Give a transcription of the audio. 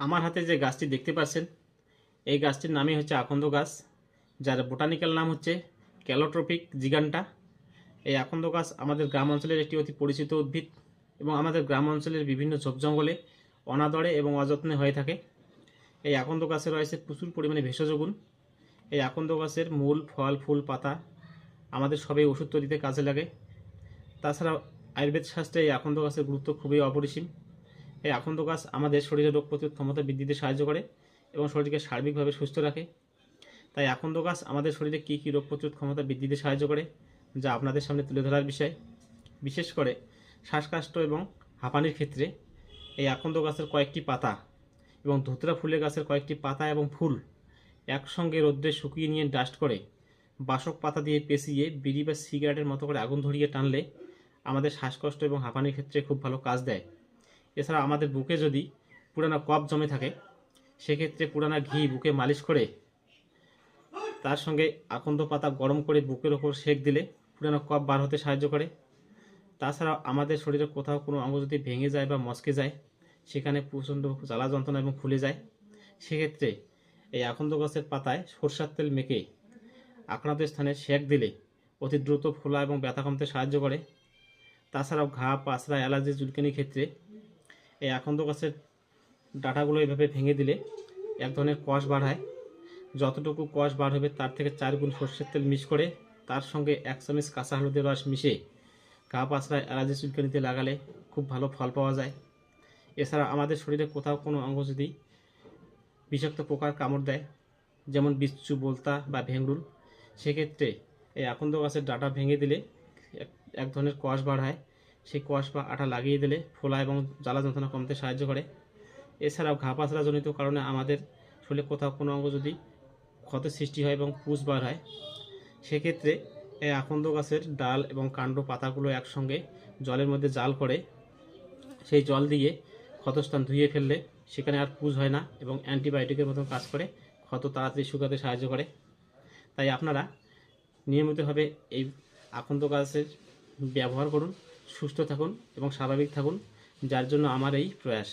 আমার হাতে যে গাছটি দেখতে পাচ্ছেন এই গাছটির নামই হচ্ছে আকন্দ গাছ, যার বোটানিক্যাল নাম হচ্ছে ক্যালোট্রপিক জিগান্টা। এই আকন্দ গাছ আমাদের গ্রাম অঞ্চলের একটি অতি পরিচিত উদ্ভিদ এবং আমাদের গ্রাম অঞ্চলের বিভিন্ন ঝোপ জঙ্গলে অনাদরে এবং অযত্নে হয়ে থাকে। এই আকন্দ গাছে রয়েছে প্রচুর পরিমাণে ভেষজ গুণ। এই আকন্দ গাছের মূল, ফল, ফুল, পাতা আমাদের সবই ওষুধ তৈরিতে কাজে লাগে। তাছাড়াও আয়ুর্বেদ শাস্ত্রে এই আকন্দ গাছের গুরুত্ব খুবই অপরিসীম। এই আকন্দ গাছ আমাদের শরীরে রোগ প্রতিরোধ ক্ষমতা বৃদ্ধিতে সাহায্য করে এবং শরীরকে সার্বিকভাবে সুস্থ রাখে। তাই আকন্দ গাছ আমাদের শরীরে কী কী রোগ প্রতিরোধ ক্ষমতা বৃদ্ধিতে সাহায্য করে যা আপনাদের সামনে তুলে ধরার বিষয়। বিশেষ করে শ্বাসকষ্ট এবং হাঁপানির ক্ষেত্রে এই আকন্দ গাছের কয়েকটি পাতা এবং ধুতরা ফুলের গাছের কয়েকটি পাতা এবং ফুল একসঙ্গে রোদ্রে শুকিয়ে নিয়ে ডাস্ট করে বাসক পাতা দিয়ে পেঁচিয়ে বিড়ি বা সিগারেটের মতো করে আগুন ধরিয়ে টানলে আমাদের শ্বাসকষ্ট এবং হাঁপানির ক্ষেত্রে খুব ভালো কাজ দেয়। এছাড়া আমাদের বুকে যদি পুরানো কফ জমে থাকে সেক্ষেত্রে পুরানো ঘি বুকে মালিশ করে তার সঙ্গে আকন্দ পাতা গরম করে বুকের ওপর সেঁক দিলে পুরানো কফ বার হতে সাহায্য করে। তাছাড়াও আমাদের শরীরে কোথাও কোনো অঙ্গ যদি ভেঙে যায় বা মচকে যায়, সেখানে প্রচণ্ড জ্বালা যন্ত্রণা এবং ফুলে যায়, সেক্ষেত্রে এই আকন্দ গাছের পাতায় সরষের তেল মেখে আক্রান্ত স্থানে সেঁক দিলে অতি দ্রুত ফোলা এবং ব্যথা কমতে সাহায্য করে। তাছাড়াও ঘা, পাছড়া, অ্যালার্জি, চুলকানির ক্ষেত্রে এই আকন্দ গাছের ডাঁটাগুলো এভাবে ভেঙে দিলে এক ধরনের কষ বার হয়। যতটুকু কষ বার হবে তার থেকে 4 গুণ সরষের তেল মিক্স করে তার সঙ্গে 1 চামচ কাঁচা হলুদের রস মিশিয়ে ঘা, পাছড়া, অ্যালার্জি, চুলকানিতে লাগালে খুব ভালো ফল পাওয়া যায়। এছাড়া আমাদের শরীরে কোথাও কোনো অঙ্গ যদি বিষাক্ত পোকার কামড় দেয়, যেমন বিচ্ছু, বোলতা বা ভেঙরুল, সেক্ষেত্রে এই আকন্দ গাছের ডাঁটা ভেঙে দিলে এক ধরনের কষ বার হয়। সেই কষ বা আঠা লাগিয়ে দিলে ফোলা এবং জ্বালা যন্ত্রণা কমতে সাহায্য করে। এছাড়াও ঘা, পাছড়াজনিত কারণে আমাদের শরীরে কোথাও কোনো অঙ্গ যদি ক্ষতের সৃষ্টি হয় এবং পুঁজ বার হয়, সেক্ষেত্রে এই আকন্দ গাছের ডাল এবং কাণ্ড, পাতাগুলো একসঙ্গে জলের মধ্যে জাল করে সেই জল দিয়ে ক্ষতস্থান ধুয়ে ফেললে সেখানে আর পুঁজ হয় না এবং অ্যান্টিবায়োটিকের মতন কাজ করে, ক্ষত তাড়াতাড়ি শুকাতে সাহায্য করে। তাই আপনারা নিয়মিতভাবে এই আকন্দ গাছের ব্যবহার করুন, সুস্থ থাকুন এবং স্বাভাবিক থাকুন, যার জন্য আমার এই প্রয়াস।